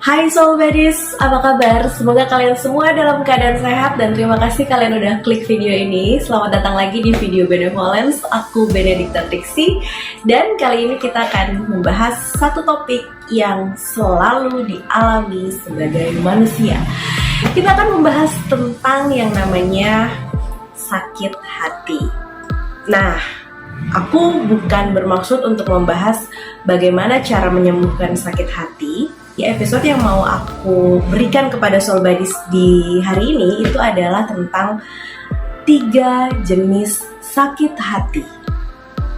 Hai Soul Buddies, apa kabar? Semoga kalian semua dalam keadaan sehat dan terima kasih kalian udah klik video ini. Selamat datang lagi di video Benevolence, aku Benedicta Trixie. Dan kali ini kita akan membahas satu topik yang selalu dialami sebagai manusia. Kita akan membahas tentang yang namanya sakit hati. Nah, aku bukan bermaksud untuk membahas bagaimana cara menyembuhkan sakit hati. Di episode yang mau aku berikan kepada Soul Buddies di hari ini itu adalah tentang 3 jenis sakit hati.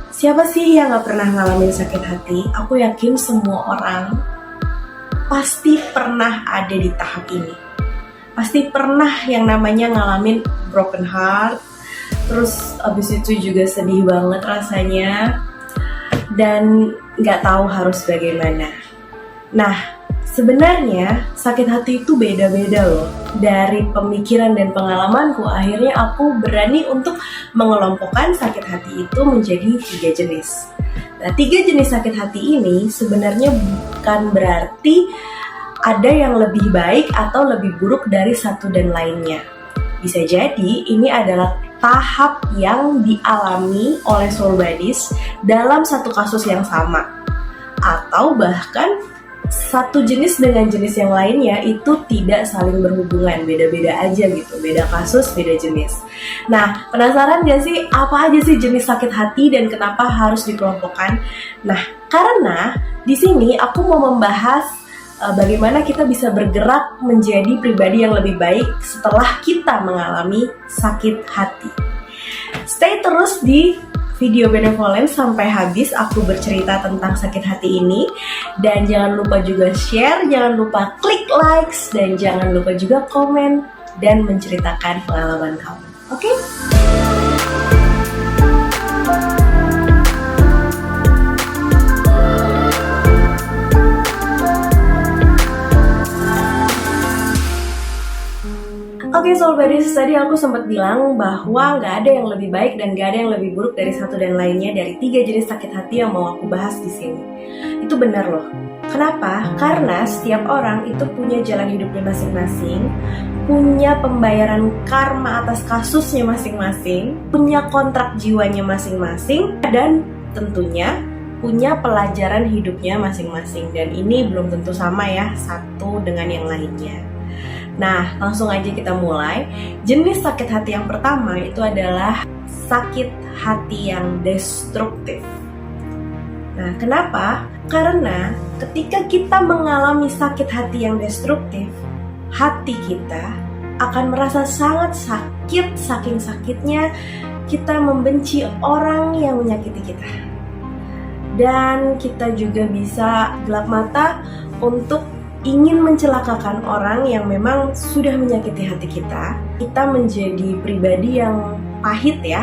Siapa sih yang gak pernah ngalamin sakit hati? Aku yakin semua orang pasti pernah ada di tahap ini. Pasti pernah yang namanya ngalamin broken heart, terus abis itu juga sedih banget rasanya dan gak tahu harus bagaimana. Nah, sebenarnya sakit hati itu beda-beda loh. Dari pemikiran dan pengalamanku, akhirnya aku berani untuk mengelompokkan sakit hati itu menjadi 3 jenis. Nah, 3 jenis sakit hati ini sebenarnya bukan berarti ada yang lebih baik atau lebih buruk dari satu dan lainnya. Bisa jadi ini adalah tahap yang dialami oleh Soul Buddies dalam satu kasus yang sama. Atau bahkan satu jenis dengan jenis yang lainnya itu tidak saling berhubungan, beda-beda aja gitu, beda kasus, beda jenis. Nah, penasaran gak sih apa aja sih jenis sakit hati dan kenapa harus dikelompokkan? Nah, karena di sini aku mau membahas bagaimana kita bisa bergerak menjadi pribadi yang lebih baik setelah kita mengalami sakit hati. Stay terus di video Benevolence sampai habis aku bercerita tentang sakit hati ini. Dan jangan lupa juga share, jangan lupa klik likes, dan jangan lupa juga komen dan menceritakan pengalaman kamu. Oke? Oke Soul Buddies, tadi aku sempat bilang bahwa nggak ada yang lebih baik dan nggak ada yang lebih buruk dari satu dan lainnya dari 3 jenis sakit hati yang mau aku bahas di sini. Itu benar loh. Kenapa? Karena setiap orang itu punya jalan hidupnya masing-masing, punya pembayaran karma atas kasusnya masing-masing, punya kontrak jiwanya masing-masing, dan tentunya punya pelajaran hidupnya masing-masing. Dan ini belum tentu sama ya satu dengan yang lainnya. Nah, langsung aja kita mulai. Jenis sakit hati yang pertama itu adalah sakit hati yang destruktif. Nah, kenapa? Karena ketika kita mengalami sakit hati yang destruktif, hati kita akan merasa sangat sakit, saking sakitnya kita membenci orang yang menyakiti kita. Dan kita juga bisa gelap mata untuk ingin mencelakakan orang yang memang sudah menyakiti hati kita. Kita menjadi pribadi yang pahit ya.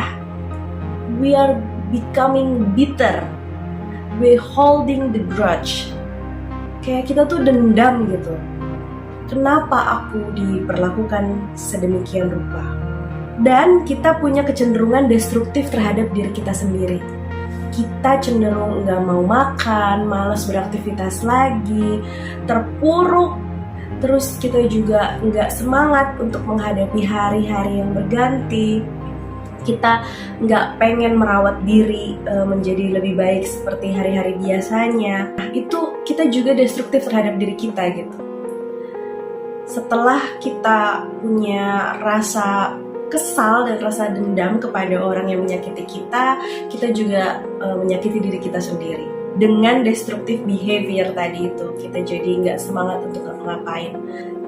We are becoming bitter. We holding the grudge. Kayak kita tuh dendam gitu. Kenapa aku diperlakukan sedemikian rupa? Dan kita punya kecenderungan destruktif terhadap diri kita sendiri. Kita cenderung nggak mau makan, malas beraktivitas lagi, terpuruk, terus kita juga nggak semangat untuk menghadapi hari-hari yang berganti. Kita nggak pengen merawat diri menjadi lebih baik seperti hari-hari biasanya. Nah, itu kita juga destruktif terhadap diri kita gitu. Setelah kita punya rasa kesal dan rasa dendam kepada orang yang menyakiti kita, kita juga menyakiti diri kita sendiri. Dengan destructive behavior tadi itu, kita jadi nggak semangat untuk ngapain.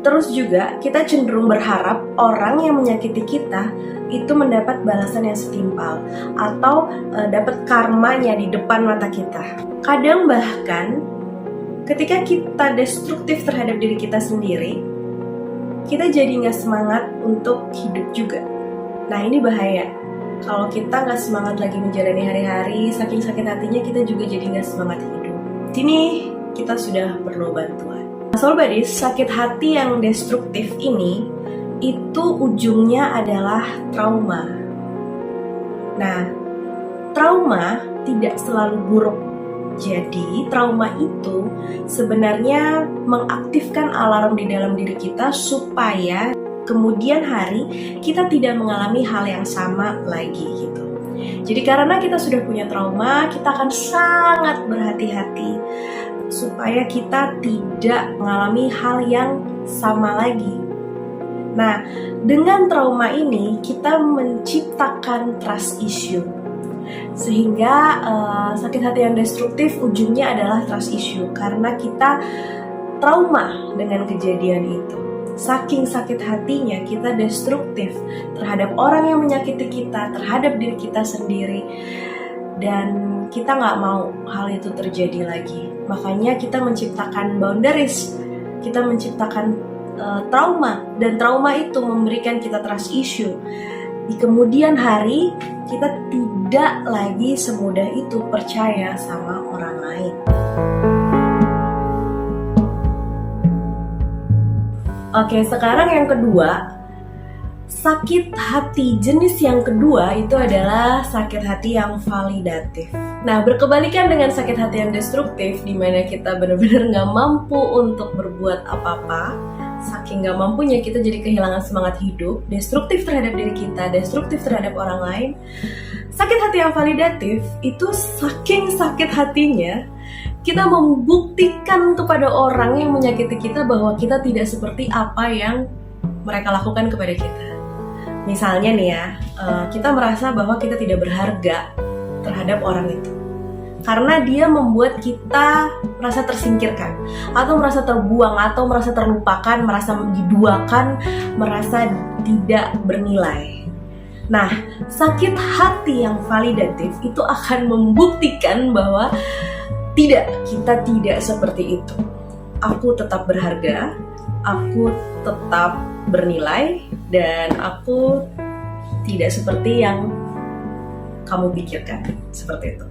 Terus juga kita cenderung berharap orang yang menyakiti kita itu mendapat balasan yang setimpal atau dapat karmanya di depan mata kita. Kadang bahkan ketika kita destruktif terhadap diri kita sendiri, kita jadi nggak semangat untuk hidup juga. Nah, ini bahaya. Kalau kita nggak semangat lagi menjalani hari-hari, saking sakit hatinya kita juga jadi nggak semangat hidup. Sini kita sudah perlu bantuan. Soul Buddies, sakit hati yang destruktif ini itu ujungnya adalah trauma. Nah, trauma tidak selalu buruk. Jadi, trauma itu sebenarnya mengaktifkan alarm di dalam diri kita supaya kemudian hari kita tidak mengalami hal yang sama lagi gitu. Jadi karena kita sudah punya trauma, kita akan sangat berhati-hati supaya kita tidak mengalami hal yang sama lagi. Nah, dengan trauma ini kita menciptakan trust issue. Sehingga sakit hati yang destruktif ujungnya adalah trust issue karena kita trauma dengan kejadian itu. Saking sakit hatinya kita destruktif terhadap orang yang menyakiti kita, terhadap diri kita sendiri, dan kita nggak mau hal itu terjadi lagi. Makanya kita menciptakan boundaries, kita menciptakan trauma, dan trauma itu memberikan kita trust issue. Di kemudian hari kita tidak lagi semudah itu percaya sama orang lain. Oke, sekarang yang kedua, sakit hati jenis yang kedua itu adalah sakit hati yang validatif. Nah, berkebalikan dengan sakit hati yang destruktif, di mana kita benar-benar nggak mampu untuk berbuat apa-apa, saking gak mampunya kita jadi kehilangan semangat hidup, destruktif terhadap diri kita, destruktif terhadap orang lain. Sakit hati yang validatif itu saking sakit hatinya kita membuktikan kepada orang yang menyakiti kita bahwa kita tidak seperti apa yang mereka lakukan kepada kita. Misalnya nih ya, kita merasa bahwa kita tidak berharga terhadap orang itu karena dia membuat kita merasa tersingkirkan, atau merasa terbuang, atau merasa terlupakan, merasa diduakan, merasa tidak bernilai. Nah, sakit hati yang validatif itu akan membuktikan bahwa tidak, kita tidak seperti itu. Aku tetap berharga, aku tetap bernilai, dan aku tidak seperti yang kamu pikirkan, seperti itu.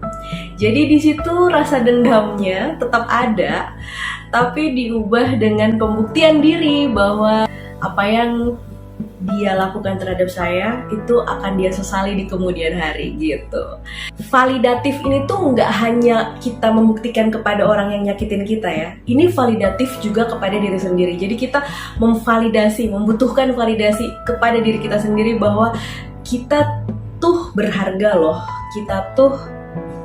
Jadi di situ rasa dendamnya tetap ada, tapi diubah dengan pembuktian diri bahwa apa yang dia lakukan terhadap saya itu akan dia sesali di kemudian hari gitu. Validatif ini tuh nggak hanya kita membuktikan kepada orang yang nyakitin kita ya, ini validatif juga kepada diri sendiri. Jadi kita memvalidasi, membutuhkan validasi kepada diri kita sendiri bahwa kita tuh berharga loh, kita tuh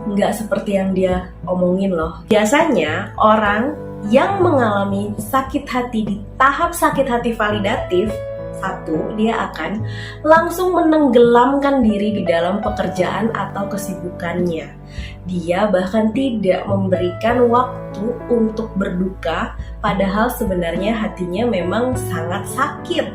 nggak seperti yang dia omongin loh. Biasanya orang yang mengalami sakit hati di tahap sakit hati validatif, satu, dia akan langsung menenggelamkan diri di dalam pekerjaan atau kesibukannya. Dia bahkan tidak memberikan waktu untuk berduka, padahal sebenarnya hatinya memang sangat sakit.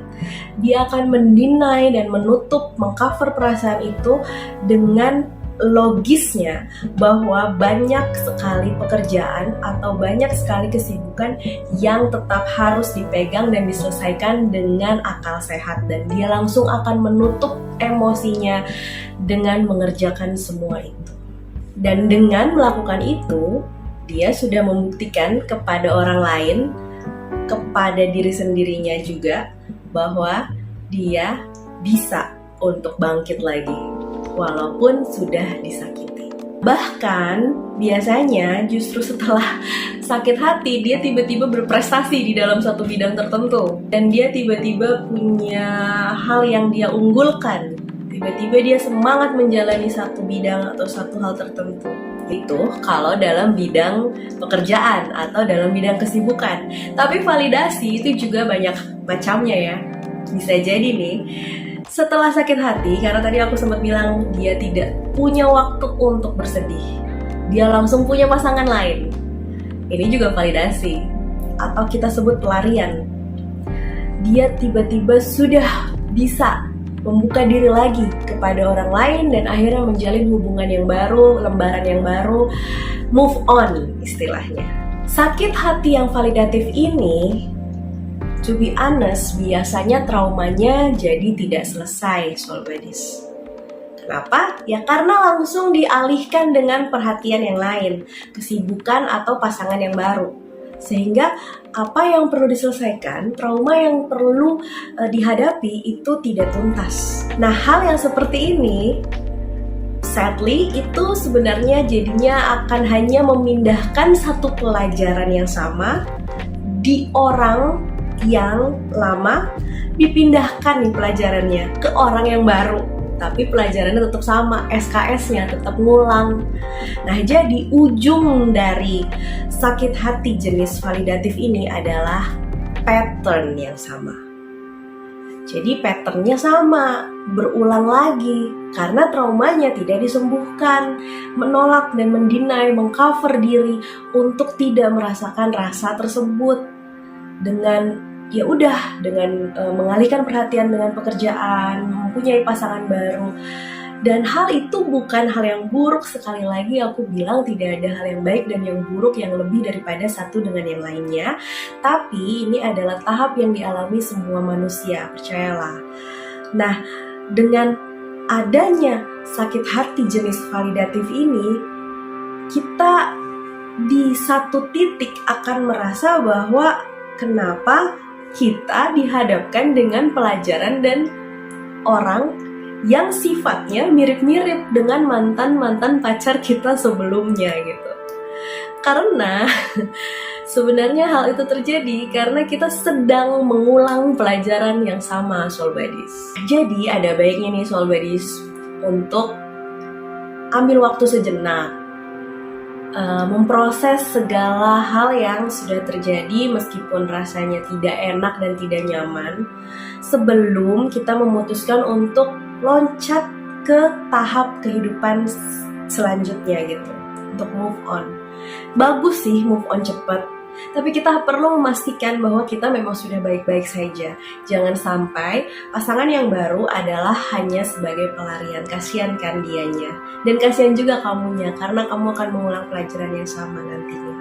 Dia akan mendinai dan menutup, mengcover perasaan itu dengan logisnya bahwa banyak sekali pekerjaan atau banyak sekali kesibukan yang tetap harus dipegang dan diselesaikan dengan akal sehat, dan dia langsung akan menutup emosinya dengan mengerjakan semua itu. Dan dengan melakukan itu, dia sudah membuktikan kepada orang lain, kepada diri sendirinya juga, bahwa dia bisa untuk bangkit lagi walaupun sudah disakiti. Bahkan biasanya justru setelah sakit hati dia tiba-tiba berprestasi di dalam satu bidang tertentu, dan dia tiba-tiba punya hal yang dia unggulkan, tiba-tiba dia semangat menjalani satu bidang atau satu hal tertentu. Itu kalau dalam bidang pekerjaan atau dalam bidang kesibukan. Tapi validasi itu juga banyak macamnya ya. Bisa jadi nih, setelah sakit hati, karena tadi aku sempat bilang dia tidak punya waktu untuk bersedih, dia langsung punya pasangan lain. Ini juga validasi, atau kita sebut pelarian. Dia tiba-tiba sudah bisa membuka diri lagi kepada orang lain dan akhirnya menjalin hubungan yang baru, lembaran yang baru, move on istilahnya. Sakit hati yang validatif ini, to be honest, biasanya traumanya jadi tidak selesai, Soul Buddies. Kenapa? Ya karena langsung dialihkan dengan perhatian yang lain, kesibukan atau pasangan yang baru. Sehingga apa yang perlu diselesaikan, trauma yang perlu dihadapi itu tidak tuntas. Nah, hal yang seperti ini sadly itu sebenarnya jadinya akan hanya memindahkan satu pelajaran yang sama di orang yang lama, dipindahkan nih pelajarannya ke orang yang baru, tapi pelajarannya tetap sama, SKS-nya tetap ngulang. Nah, jadi ujung dari sakit hati jenis validatif ini adalah pattern yang sama. Jadi patternnya sama, berulang lagi karena traumanya tidak disembuhkan, menolak dan mendinai, mengcover diri untuk tidak merasakan rasa tersebut dengan mengalihkan perhatian dengan pekerjaan, mempunyai pasangan baru. Dan hal itu bukan hal yang buruk, sekali lagi aku bilang tidak ada hal yang baik dan yang buruk yang lebih daripada satu dengan yang lainnya. Tapi ini adalah tahap yang dialami semua manusia, percayalah. Nah, dengan adanya sakit hati jenis validatif ini, kita di satu titik akan merasa bahwa kenapa kita dihadapkan dengan pelajaran dan orang yang sifatnya mirip-mirip dengan mantan-mantan pacar kita sebelumnya gitu. Karena sebenarnya hal itu terjadi karena kita sedang mengulang pelajaran yang sama, Soul Buddies. Jadi ada baiknya nih Soul Buddies untuk ambil waktu sejenak, memproses segala hal yang sudah terjadi meskipun rasanya tidak enak dan tidak nyaman, sebelum kita memutuskan untuk loncat ke tahap kehidupan selanjutnya gitu, untuk move on. Bagus sih move on cepat, tapi kita perlu memastikan bahwa kita memang sudah baik-baik saja. Jangan sampai pasangan yang baru adalah hanya sebagai pelarian. Kasihan kan dianya, dan kasihan juga kamunya karena kamu akan mengulang pelajaran yang sama nantinya.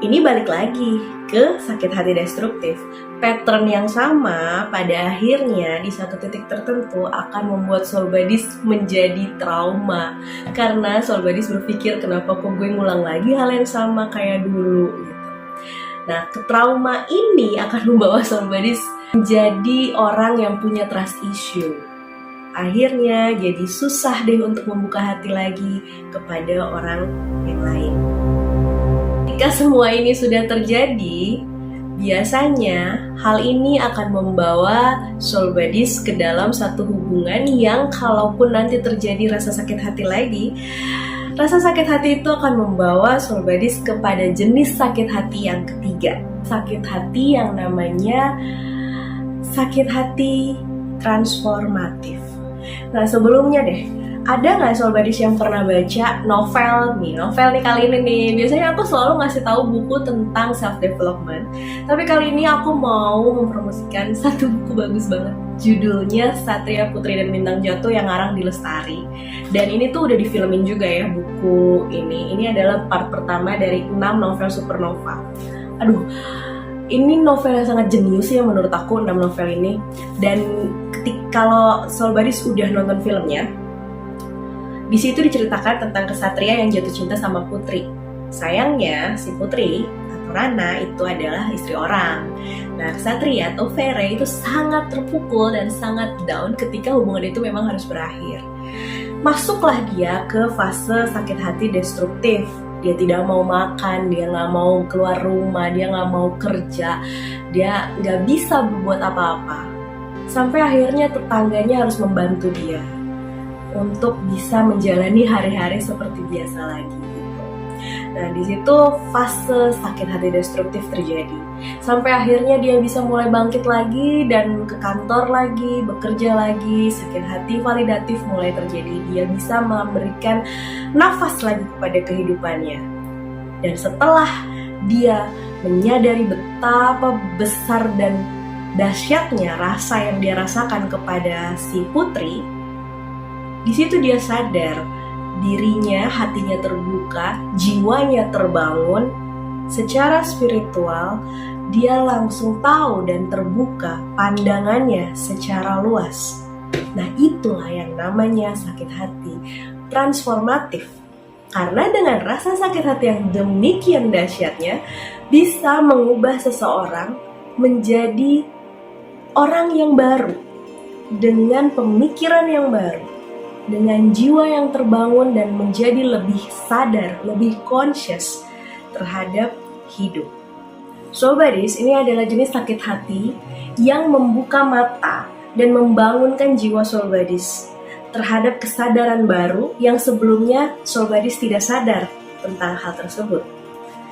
Ini balik lagi ke sakit hati destruktif. Pattern yang sama pada akhirnya di satu titik tertentu akan membuat Soul Buddies menjadi trauma. Karena Soul Buddies berpikir, kenapa kok gue ngulang lagi hal yang sama kayak dulu gitu. Nah, trauma ini akan membawa Soul Buddies menjadi orang yang punya trust issue. Akhirnya jadi susah deh untuk membuka hati lagi kepada orang yang lain. Jika semua ini sudah terjadi, biasanya hal ini akan membawa Soul Buddies ke dalam satu hubungan yang kalaupun nanti terjadi rasa sakit hati lagi, rasa sakit hati itu akan membawa Soul Buddies kepada jenis sakit hati yang ketiga. Sakit hati yang namanya sakit hati transformatif. Nah, sebelumnya deh, ada nggak Soul Buddies yang pernah baca novel nih kali ini nih? Biasanya aku selalu ngasih tahu buku tentang self development, tapi kali ini aku mau mempromosikan satu buku bagus banget. Judulnya Satria Putri dan Bintang Jatuh yang ngarang di Lestari. Dan ini tuh udah difilmin juga ya buku ini. Ini adalah part pertama dari 6 novel Supernova. Aduh, ini novel yang sangat jenius ya menurut aku, 6 novel ini. Dan kalau Soul Buddies udah nonton filmnya, di situ diceritakan tentang kesatria yang jatuh cinta sama putri. Sayangnya si putri atau Rana itu adalah istri orang. Nah, kesatria atau Vere itu sangat terpukul dan sangat down ketika hubungan itu memang harus berakhir. Masuklah dia ke fase sakit hati destruktif. Dia tidak mau makan, dia nggak mau keluar rumah, dia nggak mau kerja, dia nggak bisa berbuat apa-apa. Sampai akhirnya tetangganya harus membantu dia untuk bisa menjalani hari-hari seperti biasa lagi gitu. Nah, di situ fase sakit hati destruktif terjadi. Sampai akhirnya dia bisa mulai bangkit lagi dan ke kantor lagi, bekerja lagi, sakit hati validatif mulai terjadi. Dia bisa memberikan nafas lagi kepada kehidupannya. Dan setelah dia menyadari betapa besar dan dahsyatnya rasa yang dia rasakan kepada si putri, di situ dia sadar dirinya, hatinya terbuka, jiwanya terbangun. Secara spiritual, dia langsung tahu dan terbuka pandangannya secara luas. Nah, itulah yang namanya sakit hati transformatif. Karena dengan rasa sakit hati yang demikian dahsyatnya, bisa mengubah seseorang menjadi orang yang baru, dengan pemikiran yang baru, dengan jiwa yang terbangun dan menjadi lebih sadar, lebih conscious terhadap hidup. Soul Buddies, ini adalah jenis sakit hati yang membuka mata dan membangunkan jiwa Soul Buddies terhadap kesadaran baru yang sebelumnya Soul Buddies tidak sadar tentang hal tersebut.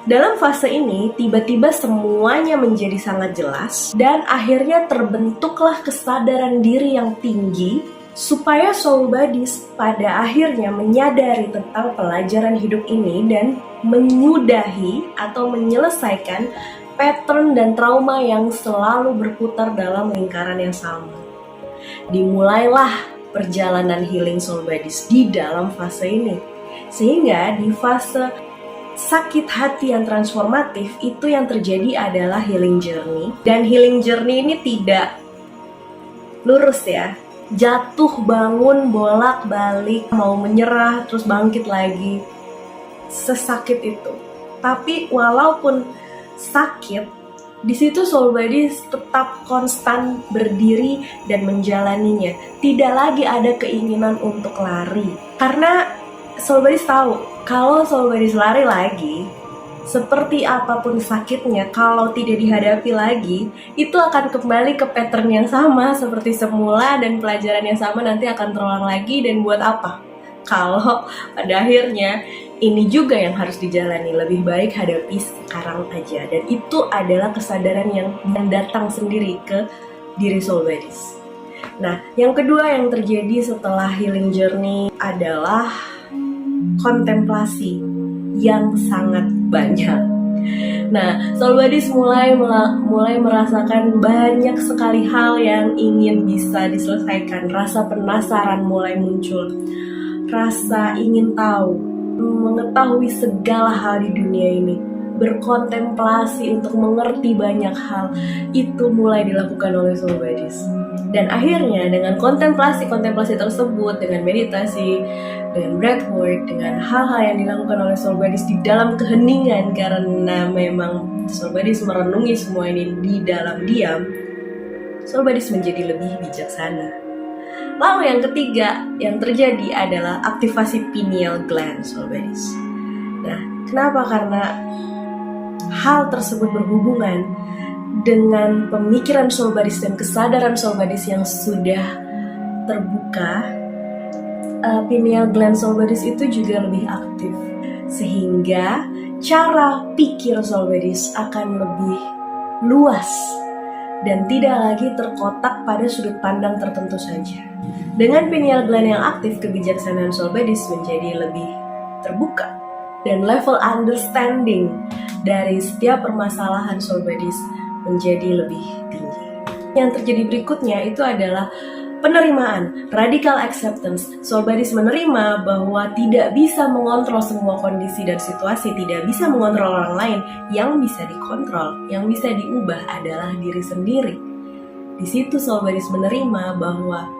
Dalam fase ini, tiba-tiba semuanya menjadi sangat jelas dan akhirnya terbentuklah kesadaran diri yang tinggi supaya Soul Buddies pada akhirnya menyadari tentang pelajaran hidup ini dan menyudahi atau menyelesaikan pattern dan trauma yang selalu berputar dalam lingkaran yang sama. Dimulailah perjalanan healing Soul Buddies di dalam fase ini. Sehingga di fase sakit hati yang transformatif itu yang terjadi adalah healing journey. Dan healing journey ini tidak lurus ya. Jatuh bangun bolak-balik, mau menyerah terus bangkit lagi, sesakit itu. Tapi walaupun sakit, di situ Soul Buddies tetap konstan berdiri dan menjalaninya. Tidak lagi ada keinginan untuk lari, karena Soul Buddies tahu kalau Soul Buddies lari lagi, seperti apapun sakitnya, kalau tidak dihadapi lagi, itu akan kembali ke pattern yang sama seperti semula dan pelajaran yang sama nanti akan terulang lagi. Dan buat apa? Kalau pada akhirnya ini juga yang harus dijalani, lebih baik hadapi sekarang aja. Dan itu adalah kesadaran yang datang sendiri ke diri Soul Buddies. Nah, yang kedua yang terjadi setelah healing journey adalah kontemplasi yang sangat banyak. Nah, Soul Buddies mulai merasakan banyak sekali hal yang ingin bisa diselesaikan. Rasa penasaran mulai muncul, rasa ingin tahu, mengetahui segala hal di dunia ini, berkontemplasi untuk mengerti banyak hal, itu mulai dilakukan oleh Soul Buddies. Dan akhirnya dengan kontemplasi tersebut, dengan meditasi, dengan breathwork, dengan hal-hal yang dilakukan oleh Soul Buddies di dalam keheningan, karena memang Soul Buddies merenungi semua ini di dalam diam, Soul Buddies menjadi lebih bijaksana. Lalu yang ketiga yang terjadi adalah aktivasi pineal gland Soul Buddies. Nah, kenapa? Karena hal tersebut berhubungan dengan pemikiran Soul Buddies dan kesadaran Soul Buddies yang sudah terbuka. Pineal gland Soul Buddies itu juga lebih aktif, sehingga cara pikir Soul Buddies akan lebih luas dan tidak lagi terkotak pada sudut pandang tertentu saja. Dengan pineal gland yang aktif, kebijaksanaan Soul Buddies menjadi lebih terbuka dan level understanding dari setiap permasalahan Soul Buddies menjadi lebih tinggi. Yang terjadi berikutnya itu adalah penerimaan, radical acceptance. Soul Buddies menerima bahwa tidak bisa mengontrol semua kondisi dan situasi, tidak bisa mengontrol orang lain. Yang bisa dikontrol, yang bisa diubah adalah diri sendiri. Di situ Soul Buddies menerima bahwa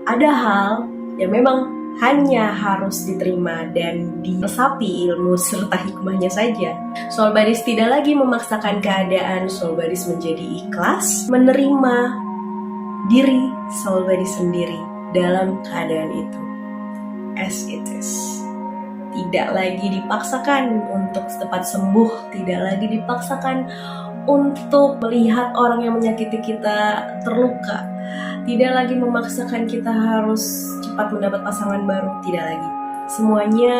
ada hal yang memang hanya harus diterima dan diresapi ilmu serta hikmahnya saja. Soul Buddies tidak lagi memaksakan keadaan. Soul Buddies menjadi ikhlas menerima diri Soul Buddies sendiri dalam keadaan itu, as it is. Tidak lagi dipaksakan untuk cepat sembuh, tidak lagi dipaksakan untuk melihat orang yang menyakiti kita terluka, tidak lagi memaksakan kita harus cepat mendapat pasangan baru, tidak lagi. Semuanya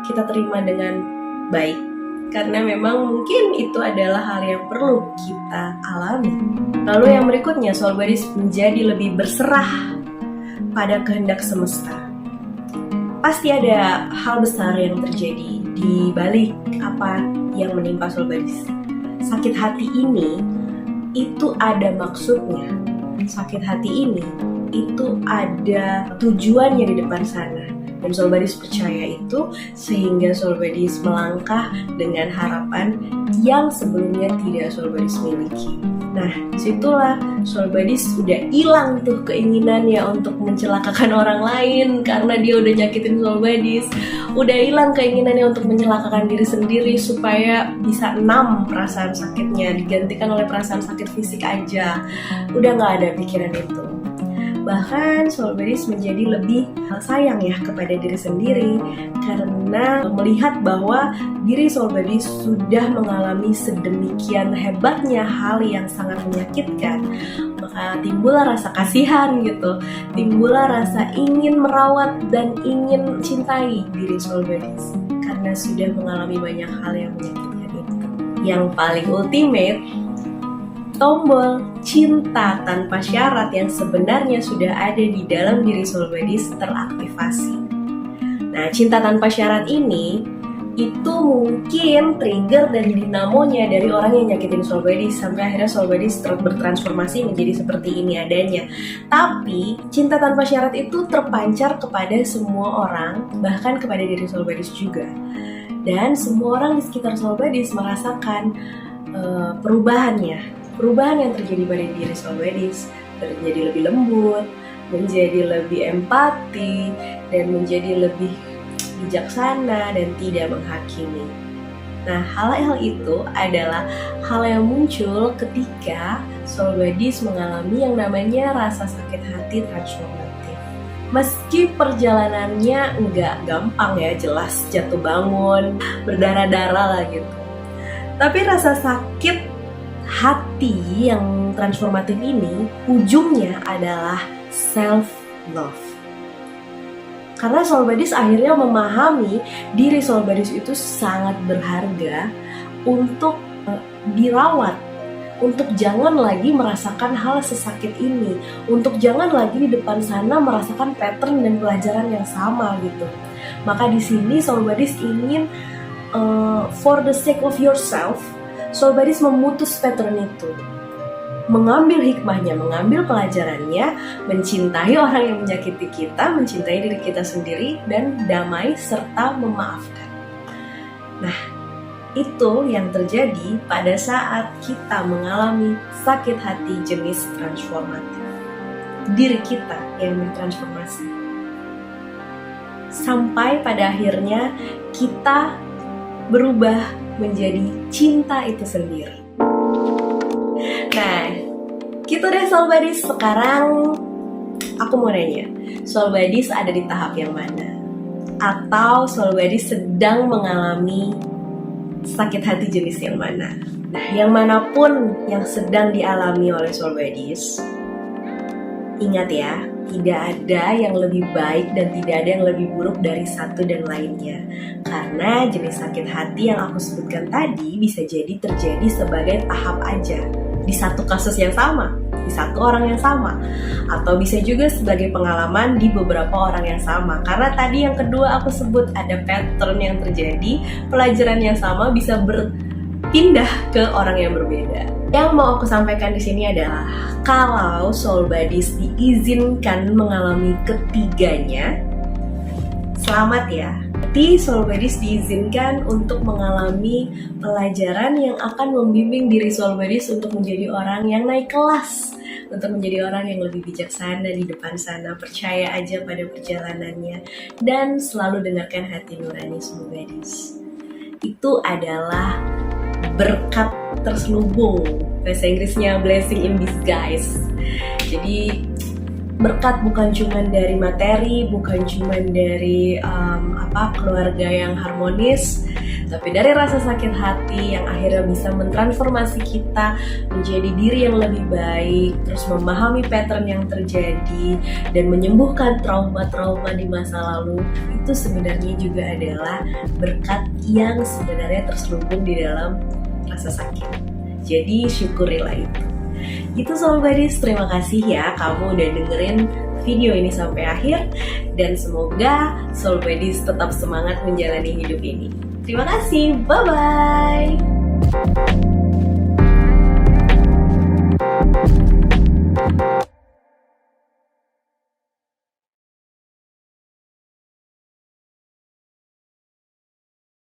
kita terima dengan baik, karena memang mungkin itu adalah hal yang perlu kita alami. Lalu yang berikutnya, Soul Buddies menjadi lebih berserah pada kehendak semesta. Pasti ada hal besar yang terjadi di balik apa yang menimpa Soul Buddies. Sakit hati ini itu ada maksudnya. Sakit hati ini itu ada tujuannya di depan sana. Dan Soul Buddies percaya itu, sehingga Soul Buddies melangkah dengan harapan yang sebelumnya tidak Soul Buddies miliki. Nah, disitulah Soul Buddies udah hilang tuh keinginannya untuk mencelakakan orang lain karena dia udah nyakitin Soul Buddies. Udah hilang keinginannya untuk mencelakakan diri sendiri supaya bisa enam perasaan sakitnya, digantikan oleh perasaan sakit fisik aja. Udah gak ada pikiran itu. Bahkan Soul Buddies menjadi lebih sayang ya kepada diri sendiri karena melihat bahwa diri Soul Buddies sudah mengalami sedemikian hebatnya hal yang sangat menyakitkan. Maka timbullah rasa kasihan gitu, timbullah rasa ingin merawat dan ingin cintai diri Soul Buddies karena sudah mengalami banyak hal yang menyakitkan itu. Yang paling ultimate, tombol cinta tanpa syarat yang sebenarnya sudah ada di dalam diri Soul Buddies teraktivasi. Nah, cinta tanpa syarat ini itu mungkin trigger dan dinamonya dari orang yang nyakitin Soul Buddies sampai akhirnya Soul Buddies bertransformasi menjadi seperti ini adanya. Tapi cinta tanpa syarat itu terpancar kepada semua orang, bahkan kepada diri Soul Buddies juga. Dan semua orang di sekitar Soul Buddies merasakan perubahan yang terjadi pada diri Soul Buddies, menjadi lebih lembut, menjadi lebih empati, dan menjadi lebih bijaksana dan tidak menghakimi. Nah, hal-hal itu adalah hal yang muncul ketika Soul Buddies mengalami yang namanya rasa sakit hati transformatif. Meski perjalanannya nggak gampang ya, jelas jatuh bangun, berdarah-darah lah gitu. Tapi rasa sakit hati yang transformatif ini ujungnya adalah self-love. Karena Soul Buddies akhirnya memahami diri Soul Buddies itu sangat berharga untuk dirawat, untuk jangan lagi merasakan hal sesakit ini, untuk jangan lagi di depan sana merasakan pattern dan pelajaran yang sama gitu. Maka di sini Soul Buddies ingin for the sake of yourself, Soul Buddies memutus pattern itu, mengambil hikmahnya, mengambil pelajarannya, mencintai orang yang menyakiti kita, mencintai diri kita sendiri, dan damai serta memaafkan. Nah, itu yang terjadi pada saat kita mengalami sakit hati jenis transformatif. Diri kita yang bertransformasi. Sampai pada akhirnya kita berubah menjadi cinta itu sendiri. Nah, gitu deh Soul Buddies. Sekarang aku mau nanya, Soul Buddies ada di tahap yang mana? Atau Soul Buddies sedang mengalami sakit hati jenis yang mana? Nah, yang manapun yang sedang dialami oleh Soul Buddies, ingat ya, tidak ada yang lebih baik dan tidak ada yang lebih buruk dari satu dan lainnya. Karena jenis sakit hati yang aku sebutkan tadi bisa jadi terjadi sebagai tahap aja, di satu kasus yang sama, di satu orang yang sama, atau bisa juga sebagai pengalaman di beberapa orang yang sama. Karena tadi yang kedua aku sebut ada pattern yang terjadi, pelajaran yang sama bisa berpindah ke orang yang berbeda. Yang mau aku sampaikan di sini adalah kalau Soul Buddies diizinkan mengalami ketiganya, selamat ya. Berarti Soul Buddies diizinkan untuk mengalami pelajaran yang akan membimbing diri Soul Buddies untuk menjadi orang yang naik kelas, untuk menjadi orang yang lebih bijaksana di depan sana. Percaya aja pada perjalanannya dan selalu dengarkan hati nurani Soul Buddies. Itu adalah berkat terselubung, bahasa Inggrisnya blessing in disguise. Jadi berkat bukan cuma dari materi, bukan cuma dari keluarga yang harmonis, tapi dari rasa sakit hati yang akhirnya bisa mentransformasi kita menjadi diri yang lebih baik, terus memahami pattern yang terjadi dan menyembuhkan trauma-trauma di masa lalu. Itu sebenarnya juga adalah berkat yang sebenarnya terselubung di dalam rasa sakit. Jadi syukurilah itu. Itu Soul Buddies, terima kasih ya kamu udah dengerin video ini sampai akhir, dan semoga Soul Buddies tetap semangat menjalani hidup ini. Terima kasih, bye-bye.